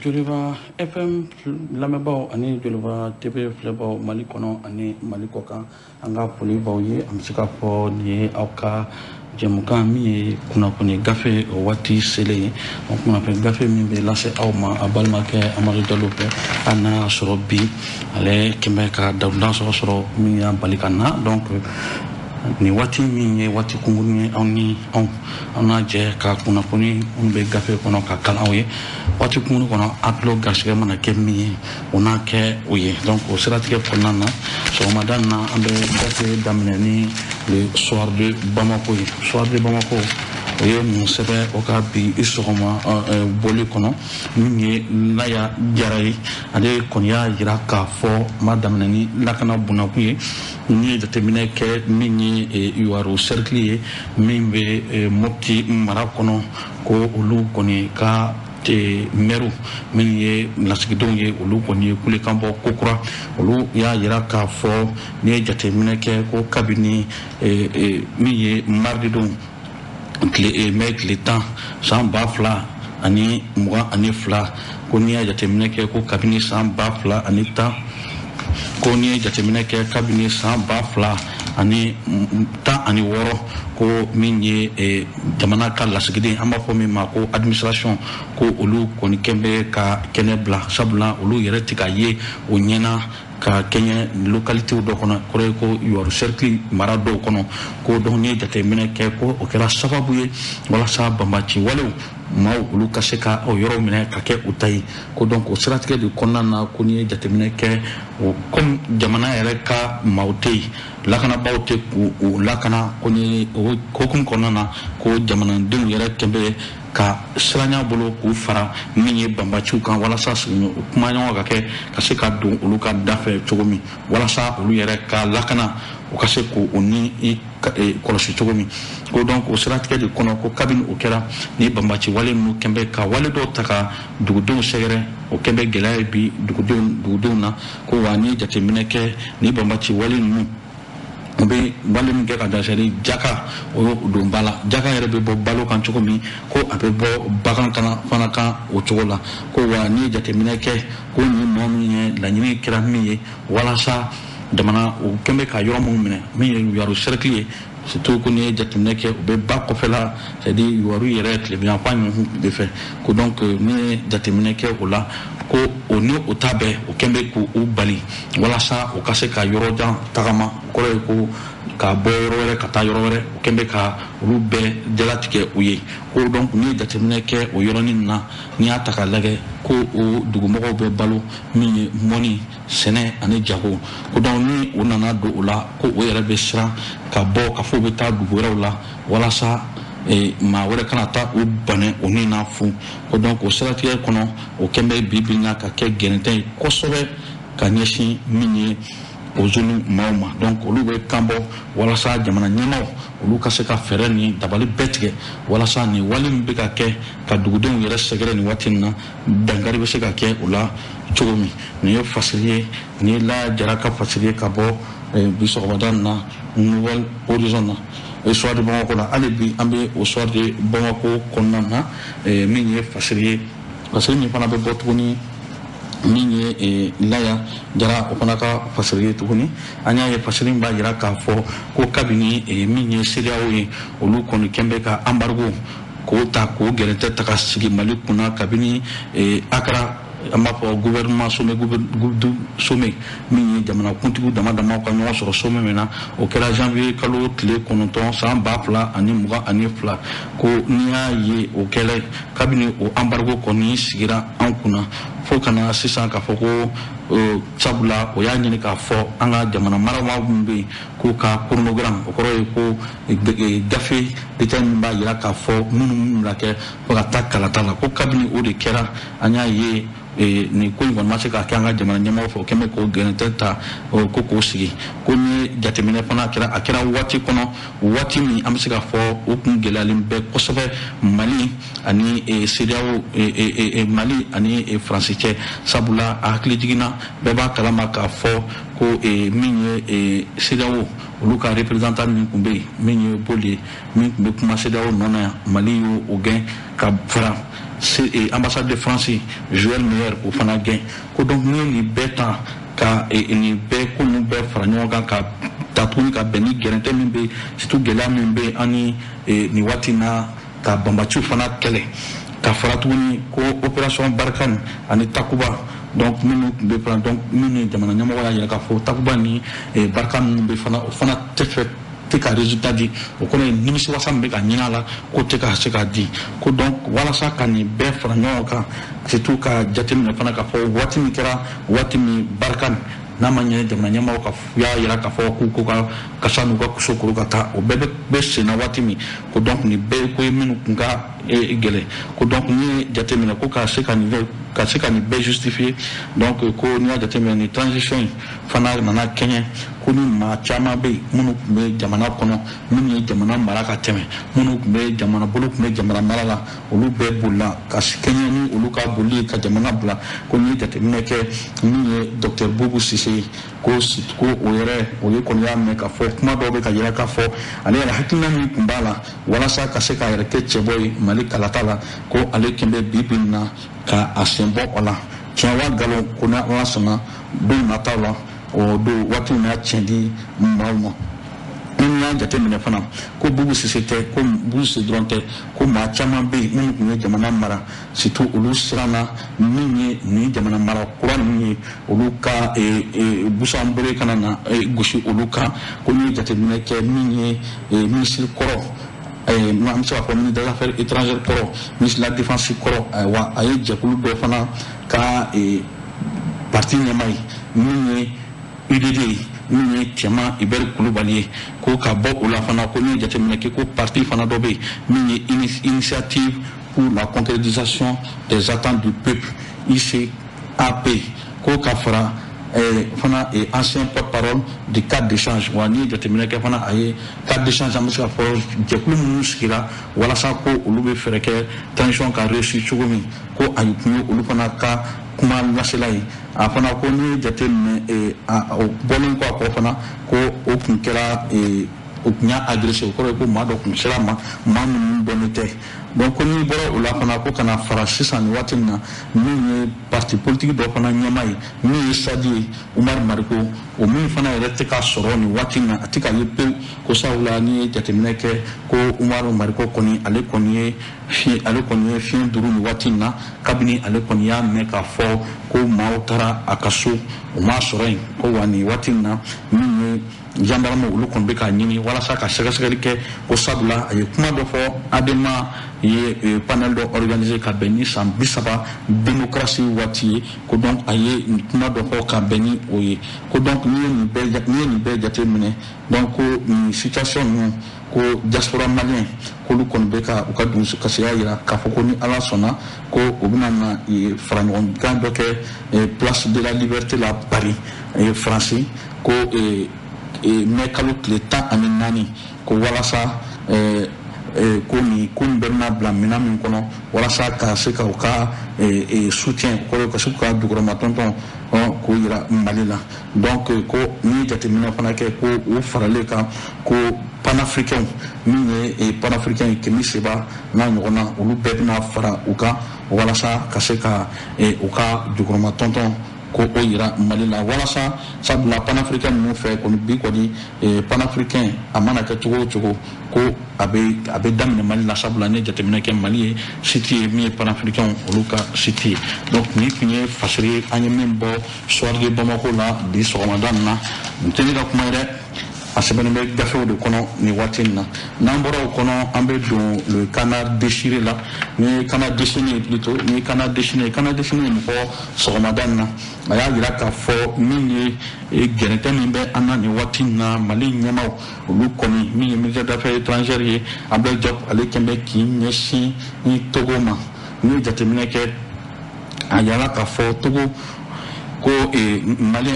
Joliba FM lamɛnbaaw ani Joliba TV filɛbaaw Mali kɔnɔ ani Mali kɔkan an ka foli b'aw ye an bɛ se k'a fɔ nin ye aw ka jɛmukan min ye kunnafoni gafe o waati selen ye o kunnafoni gafe min bɛ lase aw ma a balimakɛ Amadu Jalo fɛ hali n'a y'a sɔrɔ bi ale kɛmɛ ka dawudan sɔrɔ min y'a bali ka na donc ni waati min ye waati kunkurunin ye anw n'a jɛ ka kunnafoni minnu bɛ gafe kɔnɔ ka kalan aw ye waati kunkurun kɔnɔ an tulo garisɛgɛ mana kɛ min ye o n'a kɛ o ye donc o siratigɛ kɔnɔna na sɔgɔmada na an bɛ gafe daminɛ ni le soir de Bamako ye soir de Bamako o ye mun sɛbɛn o ka bi i sɔgɔma boli kɔnɔ min ye Naya Jara ye ale kɔni y'a jira k'a fɔ ma daminɛ ni lakana bunakun ye ni ye jateminɛ kɛ min ye UR cercle ye min bɛ Mopti mara kɔnɔ ko olu kɔni ka mɛru min ye lasigidenw ye olu kɔni ye kulekan bɔ kokura olu y'a jira k'a fɔ ni ye jateminɛ kɛ ko kabini min ye marididenw mai tile 10 san 2022 ko n'i y'a jateminɛ kɛ ko kabini san 2010 ko n'i ye jateminɛ kɛ kabini san 2016 ko min ye jamana ka lasigiden an b'a fɔ min ma ko administration ko olu kɔni kɛn bɛ ka kɛnɛ bila sabula olu yɛrɛ tɛ ka ye o ɲɛna ka kɛɲɛ localités dɔ kɔnɔ kɔrɔ ye ko UR cercle mara dɔw kɔnɔ ko donc n'i ye jateminɛ kɛ ko o kɛra sababu ye walasa banbaci walew maaw olu ka se ka o yɔrɔ minɛ ka kɛ u ta ye ko donc o siratigɛ de kɔnɔna na ko n'i ye jateminɛ kɛ o comme jamana yɛrɛ ka maaw tɛ yen lakanabaaw tɛ k'u lakana ko ni o hokumu kɔnɔna na ko jamanadenw yɛrɛ kɛn bɛ ka siranya bolo k'u fara min ye banbaciw kan walasa kuma ɲɔgɔn ka kɛ ka se ka don olu ka dafɛ cogo min walasa olu yɛrɛ ka lakana o ka se k'o ni kɔlɔsi cogo min ko donc o siratigɛ de kɔnɔ ko kabini o kɛra ni banbaci wale ninnu kɛn bɛ ka wale dɔw ta ka dugudenw sɛgɛrɛ o kɛn bɛ gɛlɛya bi dugudenw na ko wa ni jateminɛ kɛ ni banbaci wale ninnu o bɛ wale min kɛ ka dasɛri jaka o y'o don ba la jaka yɛrɛ bɛ bɔ balo kan cogo min ko a bɛ bɔ bagan fana kan o cogo la ko wa ni jateminɛ kɛ ko ni mɔgɔ min ye laɲini kɛra min ye walasa jamana o kɛn bɛ ka yɔrɔ minnu minɛ min ye UR cercle ye surtout ko n'i ye jateminɛ kɛ u bɛ ba kɔfɛla c'est à dire UR yɛrɛ tilebiyanfan ɲɔgɔn de fɛ ko donc n'i ye jateminɛ kɛ o la ko o ni o ta bɛɛ o kɛn bɛ k'u bali walasa o ka se ka yɔrɔ jan tagama o kɔrɔ ye ko ka bɔ yɔrɔ wɛrɛ ka taa yɔrɔ wɛrɛ o kɛn bɛ ka olu bɛɛ jalatigɛ u ye ko donc n'i ye jateminɛ kɛ o yɔrɔnin na n'i y'a ta k'a lajɛ ko o dugumɔgɔw bɛ balo min ye mɔni sɛnɛ ani jago ko donc ni o nana don o la ko o yɛrɛ bɛ siran ka bɔ ka fɔ u bɛ taa dugu wɛrɛw la walasa maa wɛrɛ kana taa o bana o ni n'a fu ko donc o siratigɛ kɔnɔ o kɛn bɛ bi na ka kɛ gɛrɛntɛ ye kosɛbɛ ka ɲɛsin min ye o zone maaw ma donc olu bɛ kan bɔ walasa jamana ɲɛmaaw olu ka se ka fɛɛrɛ ni dabali bɛɛ tigɛ walasa nin wale min bɛ ka kɛ ka dugudenw yɛrɛ sɛgɛrɛ nin waati in na dankari bɛ se ka kɛ o la cogo min nin ye fasiri ye nin ye La Jara ka fasiri ye ka bɔ bi sɔgɔmada na Nouvelle Horizon na soir de Bamako la hali bi an bɛ o soir de Bamako kɔnɔna na min ye fasiri ye fasiri min fana bɛ bɔ tuguni min ye Naya Jara o fana ka fasiri ye tuguni an y'a ye fasiri b'a jira k'a fɔ ko kabini min ye CEDEAO ye olu kɔni kɛn bɛ ka embargo k'o ta k'o gɛrɛntɛ ta ka sigi Mali kunna kabini Accra an b'a fɔ gouvernement sommet min ye jamanakuntigiw dama ka ɲɔgɔn sɔrɔ sommet min na o kɛra janvier kalo tile 9 san 2022 ko n'i y'a ye o kɛlɛ kabini o embargo kɔni sigira an kunna fo kana sisan k'a fɔ ko sabula o y'a ɲini k'a fɔ an ka jamana marabaaw minnu bɛ yen k'u ka chronogramme o kɔrɔ ye ko gafe détail min b'a jira k'a fɔ minnu la kɛ fo ka taa kalata la ko kabini o de kɛra an y'a ye nin ko in kɔni ma se ka kɛ an ka jamana ɲɛmɔgɔ fɛ o kɛn bɛ k'o gɛrɛntɛ ta ko k'o sigi ko ni jateminɛ fana a kɛra waati kɔnɔ waati min an bɛ se ka fɔ o kun gɛlɛyalen bɛ kosɛbɛ Mali ani CEDEAO Mali ani Faransi cɛ sabula a hakili jiginna bɛɛ b'a kalama k'a fɔ ko min ye CEDEAO olu ka représentant min tun bɛ yen min ye Boli min tun bɛ kuma CEDEAO nɔ na yan Mali y'o gɛn ka fara ambassade de France Joël Meyer o fana gɛn ko donc ni bɛɛ ta ka ni bɛɛ ko nu bɛɛ fara ɲɔgɔn kan ka tatuguni ka bɛn ni gɛrɛntɛ min bɛ surtout gɛlɛya min bɛ ani ni waati na ka banbaciw fana kɛlɛ ka fara tuguni ko opération Barkhane ani Takuba donc minnu tun bɛ fana donc minnu jamana ɲɛmɔgɔ y'a yira k'a fɔ Takuba ni Barkhane ninnu bɛ fana o fana tɛ fɛ tɛ ka résultat di o kɔrɔ ye nimisiwasa min bɛ ka ɲini a la ko tɛ ka se ka di ko donc walasa ka nin bɛɛ fara ɲɔgɔn kan surtout ka jateminɛ fana k'a fɔ waati min kɛra waati min Barkhane n'a ma ɲɛ jamana ɲɛmɔgɔ ka y'a yira k'a fɔ k'u ka kasa n'u ka kuso koro ka taa o bɛɛ bɛ senna waati min ko donc nin bɛɛ ko ye minnu kun ka gɛlɛn ko donc n'i ye jateminɛ ko ka se ka nin bɛɛ justifier donc ko n'i y'a jateminɛ ni transition in fana nana kɛɲɛ ko ni maa caman bɛ yen minnu tun bɛ jamana kɔnɔ minnu ye jamana mara ka tɛmɛ minnu tun bɛ jamana bolo tun bɛ jamana mara la olu bɛɛ bolila ka kɛɲɛ ni olu ka boli ye ka jamana bila ko n'i ye jateminɛ kɛ min ye docteur Boubou Cissé ko o yɛrɛ o ye kɔni y'a mɛn k'a fɔ kuma dɔw bɛ ka yɛrɛ k'a fɔ ale yɛrɛ hakilina min tun b'a la walasa ka se k'a yɛrɛ kɛ cɛbɔ ye Mali kalata la ko ale tun bɛ bi na ka a sen bɔ o la tiɲɛ wa nkalon ko n'a sɔnna don nataw la o don waati min y'a tiɲɛ di maaw ma ni y'a jateminɛ fana ko Boubou Cissé tɛ ko Boubou Cissé dɔrɔn tɛ ko maa caman bɛ yen minnu tun ye jamana mara surtout olu siranna min ye nin jamana mara kura ninnu ye olu ka busan bere kana na gosi olu kan ko n'i ye jateminɛ kɛ min ye minisiri kɔrɔ an bɛ se k'a fɔ ministre des affaires étrangères kɔrɔ ministre de la défense kɔrɔ wa a ye jɛkulu dɔ fana ka parti ɲɛmaa ye min ye UDD ye min ye Cɛma Ibɛri Kulubali ye ko ka bɔ o la fana ko n'i ye jateminɛ kɛ ko parti fana dɔ bɛ yen min ye initiative pour la concrétisation des attentes du peuple ICAP ko ka fara fana ancien porte-parole du cadre d'échange wa n'i ye jateminɛ kɛ fana a ye cadre d'échange an bɛ se k'a fɔ jɛkulu minnu sigira walasa ko olu bɛ fɛɛrɛ kɛ transition ka réussir cogo min ko a kun ye olu fana ka kuma lasela ye a fana ko n'i ye jateminɛ o bɔlen kɔ a kɔ fana ko o kun kɛra o kun y'a agressé o kɔrɔ ye ko maa dɔ kun sera ma maa minnu dɔnnen tɛ donc ko n'i bɔra o la fana ko kana fara sisan nin waati min na min ye parti politique dɔ fana ɲɛmaa ye min ye Sadi ye Umaru Mariko o min fana yɛrɛ tɛ ka sɔrɔ nin waati min na a tɛ ka ye pewu ko sabula n'i ye jateminɛ kɛ ko Umaru Mariko kɔni ale kɔni ye fiɲɛ duuru nin waati in na kabini ale kɔni y'a mɛn k'a fɔ ko maaw taara a ka so o m'a sɔrɔ yen ko wa nin waati in na min ye gendarme olu kɔni bɛ k'a ɲini walasa ka sɛgɛsɛgɛli kɛ ko sabula a ye kuma dɔ fɔ ADEMA ye panel dɔ organisé ka bɛn ni san 30 démocratie waati ye ko donc a ye kuma dɔ fɔ ka bɛn ni o ye ko donc n'i ye nin bɛɛ jateminɛ donc ko nin situation ninnu ko diaspora malien k'olu kɔni bɛ ka u ka dusukasiya yira k'a fɔ ko ni Ala sɔnna ko u bɛna na fara ɲɔgɔnkan dɔ kɛ place de la liberté la Paris France ko mɛ kalo tile 14 ko walasa ko nin bɛɛ bɛna bila minɛn min kɔnɔ walasa ka se ka u ka soutien kɔrɔ ka se k'u ka dugukɔrɔma tɔntɔn k'o yira Mali la donc ko n'i ye jateminɛ fana kɛ ko o faralen kan ko panafricain min ye panafricain Kemi Seba n'a ɲɔgɔnna olu bɛɛ bɛna fara u kan walasa ka se ka u ka dugukɔrɔma tɔntɔn ko o yira Mali la walasa sabula panafricain ninnu fɛ kɔni bi kɔni panafricain a mana kɛ cogo o cogo ko a bɛ daminɛ Mali la sabula ne jateminɛ kɛ Mali ye site ye min ye panafricain olu ka site ye donc nin tun ye fasiri ye an ye min bɔ soir de Bamako la bi sɔgɔmada nin na nin tɛ ne ka kuma ye dɛ a sɛbɛnnen bɛ gafew de kɔnɔ nin waati in na n'an bɔra o kɔnɔ an bɛ don le canard déchiré la ni ye canard déchaîné ye plutôt ni ye canard déchaîné ye nin fɔ sɔgɔmada nin na a y'a yira k'a fɔ min ye gɛrɛntɛ min bɛ an na nin waati in na Mali ɲɛmaaw olu kɔni min ye ministre des affaires étrangères ye Abdel Diop ale kɛn bɛ k'i ɲɛsin ni Togo ma n'i ye jateminɛ kɛ a yala k'a fɔ Togo ko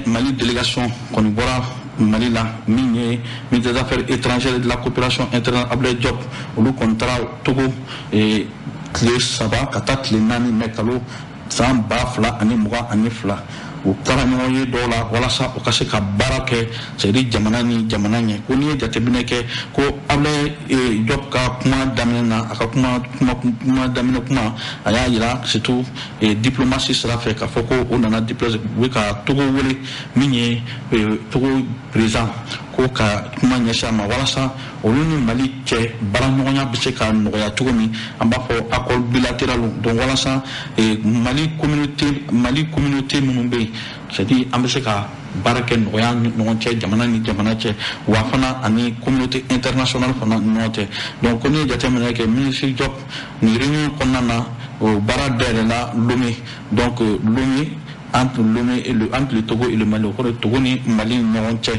Mali délégation kɔni bɔra Mali la min ye ministre des affaires étrangères et de la coopération internationale Abdel Diop olu kɔni taara Togo tile 3 ka taa tile 4 mɛ kalo san 2022 u taara ɲɔgɔn ye dɔw la walasa u ka se ka baara kɛ c'est-à-dire jamana ni jamana ɲɛ ko n'i ye jateminɛ kɛ ko Ablaye Diop ka kuma daminɛ na a ka kuma daminɛ kuma a y'a yira surtout diplomatie sira fɛ k'a fɔ ko o nana déplacer u bɛ ka Togo wele min ye Togo président ko ka kuma ɲɛsin a ma walasa olu ni Mali cɛ baaraɲɔgɔnya bɛ se ka nɔgɔya cogo min an b'a fɔ accord bilatéral donc walasa Mali communauté minnu bɛ yen c'est-à-dire an bɛ se ka baara kɛ nɔgɔya ni ɲɔgɔn cɛ jamana ni jamana cɛ wa fana ani communauté internationale fana ni ɲɔgɔn cɛ donc ko n'i ye jateminɛ kɛ ministre Diop nin réunion kɔnɔna na o baara dayɛlɛla Lomé donc Lomé entre le Togo et le Mali o kɔrɔ Togo ni Mali ni ɲɔgɔn cɛ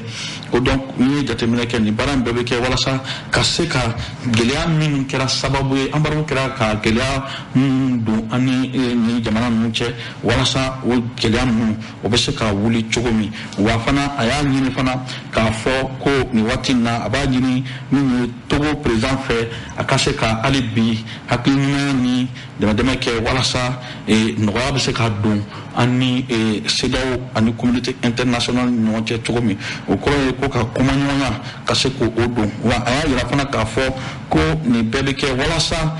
ko donc n'i ye jateminɛ kɛ nin baara in bɛɛ bɛ kɛ walasa ka se ka gɛlɛya minnu kɛra sababu ye embargo kɛra ka gɛlɛya minnu don an ni jamana ninnu cɛ walasa o gɛlɛya ninnu o bɛ se ka wuli cogo min wa fana a y'a ɲini fana k'a fɔ ko nin waati in na a b'a ɲini min ye Togo président fɛ a ka se ka hali bi hakilina ni dɛmɛdɛmɛ kɛ walasa nɔgɔya bɛ se ka don an ni CEDEAO ani communauté internationale ni ɲɔgɔn cɛ cogo min o kɔrɔ ye ko ka kuma ɲɔgɔnya ka se k'o don wa a y'a yira fana k'a fɔ ko nin bɛɛ bɛ kɛ walasa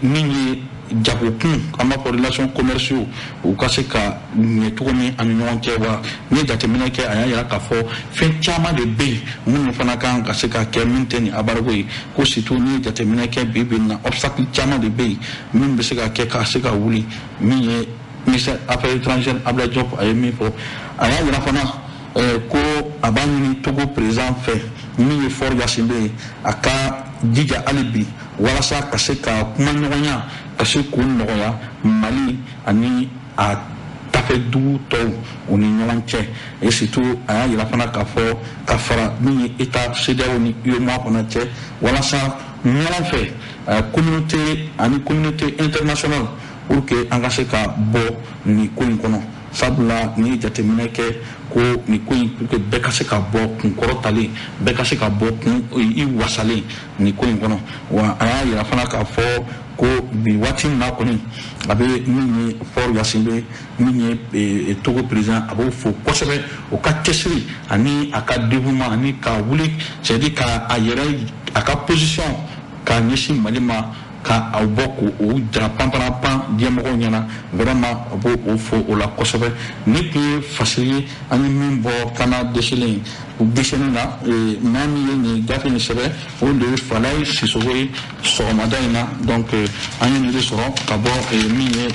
min ye jagokun an b'a fɔ relation commerciaux u ka se ka ɲɛ cogo min ani ɲɔgɔn cɛ wa n'i ye jateminɛ kɛ a y'a yira k'a fɔ fɛn caman de bɛ yen minnu fana kan ka se ka kɛ min tɛ nin embargo ye ko surtout n'i ye jateminɛ kɛ bi bi in na obstacle caman de bɛ yen min bɛ se ka kɛ ka se ka wuli min ye ministère affaires étrangères Ablaye Diop a ye min fɔ a y'a yira fana ko a b'a ɲini Togo président fɛ min ye Faure Gnassingbé ye a ka jija hali bi walasa ka se ka kuma ɲɔgɔnya ka se k'u nɔgɔya Mali ani a dafɛdugu tɔw u ni ɲɔgɔn cɛ et surtout a y'a yira fana k'a fɔ ka fara min ye État CEDEAO ni UEMOA fana cɛ walasa ɲɔgɔn fɛ communauté internationale pour que an ka se ka bɔ nin ko in kɔnɔ sabula n'i ye jateminɛ kɛ ko nin ko in pour que bɛɛ ka se ka bɔ kun kɔrɔtalen bɛɛ ka se ka bɔ i wasalen nin ko in kɔnɔ wa a y'a yira fana k'a fɔ ko bi waati min na kɔni a bɛ min ye Faure Gnassingbé min ye Togo président a b'o fo kosɛbɛ o ka cɛsiri ani a ka dévouement ani ka wuli c'est-à-dire ka a yɛrɛ a ka position k'a ɲɛsin Mali ma ka aw bɔ k'o jara panpan diɲɛmɔgɔw ɲɛna vraiment a b'o fo o la kosɛbɛ ni tun ye fasiri ye an ye min bɔ kana dɛsɛlen na maa min ye nin gafe nin sɛbɛ o de ye Falaye Sissoko ye sɔgɔmada in na donc an ye nin de sɔrɔ ka bɔ min ye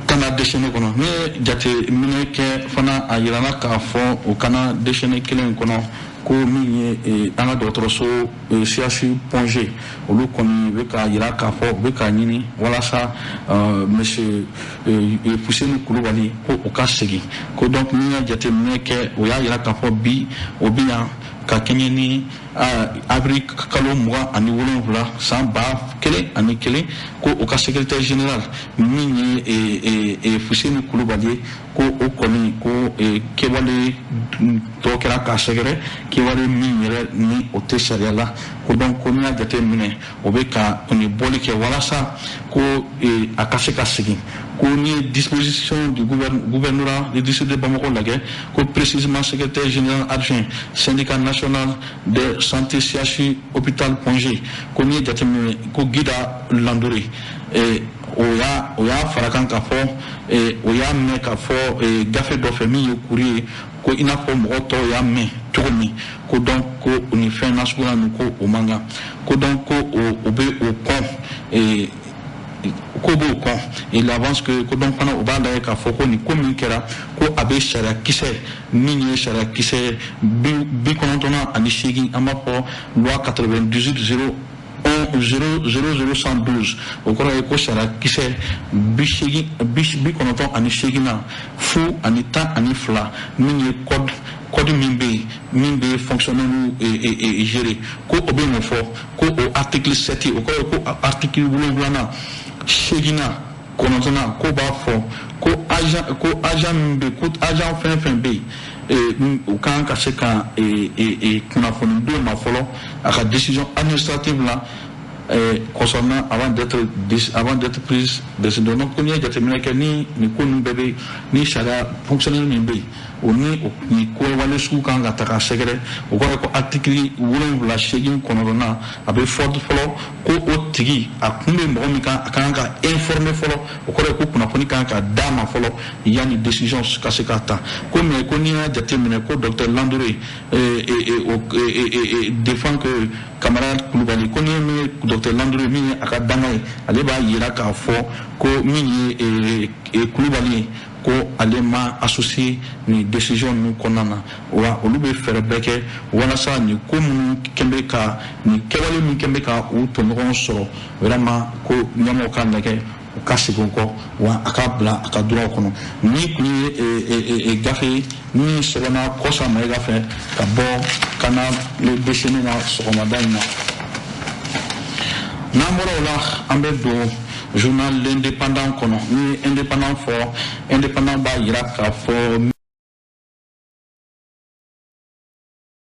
kana dɛsɛlen kɔnɔ ne ye jateminɛ kɛ fana a yirana k'a fɔ o kana dɛsɛlen kelen kɔnɔ ko min ye an ka dɔgɔtɔrɔso CHU Pongé olu kɔni bɛ ka yira k'a fɔ u bɛ ka ɲini walasa monsieur Fuseni Kulubali ko u ka segin ko donc n'i y'a jateminɛ kɛ o y'a yira k'a fɔ bi o bɛ yan ka kɛɲɛ ni avril kalo 27 san 2001 ko o ka secrétaire général min ye Fuseni Kulubali ye ko o kɔni ko kɛwale dɔ kɛra k'a sɛgɛrɛ kɛwale min yɛrɛ ni o tɛ sariya la ko donc ko n'i y'a jateminɛ o bɛ ka nin bɔli kɛ walasa ko a ka se ka segin ko n'i ye disposition du gouvernorat du district de Bamako lajɛ ko précisément secrétaire général adjoint syndicat national de santé CHU hôpital Pongé ko n'i ye jateminɛ ko Gida Landore o y'a fara kan k'a fɔ o y'a mɛn k'a fɔ gafe dɔ fɛ min ye kuri ye ko i n'a fɔ mɔgɔ tɔw y'a mɛn cogo min ko donc ko nin fɛn nasuguya ninnu ko o man kan ko donc ko o bɛ o kɔn ko b'o kɔn il avance que ko donc fana o b'a lajɛ k'a fɔ ko nin ko min kɛra ko a bɛ sariya kisɛ min ye sariya kisɛ 98 an b'a fɔ loi 98 00112 o kɔrɔ ye ko sariya kisɛ 98 na fu ani 12 min ye code min bɛ yen min bɛ fonctionnaire gérer ko o bɛ mun fɔ ko o article 7 o kɔrɔ ye ko article 7 segina kɔnɔntɔnna ko b'a fɔ ko agent min bɛ ko agent fɛn fɛn bɛ yen u kan ka se ka kunnafoni d'o ma fɔlɔ a ka décision administrative la concernant avant d'être prise décision. Donc, on y a déjà ni qu'on bébé ni charia fonctionnel ni bé ou ni quoi wale sous quand la taka segre ou quoi article ou la chegin konorona avec fort follow ko otigi a kumbe mbomika akanga informer follow ou quoi ko kuna poni kanga dama follow yani décision kasekata comme koni a déterminé ko docteur Landouré et défend que camarade Koulibaly koni docteur Landouré mi akadanga ale ba yira ka fo ko mi et Koulibaly ko alema associé ni décision nous konana wa olube faire beke wala sa ni ko mun kembe ka ni kewale mun kembe ka ou to ngon so vraiment ko nyamo kan leke kasi ko wa akabla akadura kono ni kuni e gafi ni serena kosa ma gafe ka bo kana le déchaîner na so madana na moro la ambe do journal l'indépendant kono ni indépendant fort indépendant ba ira ka fort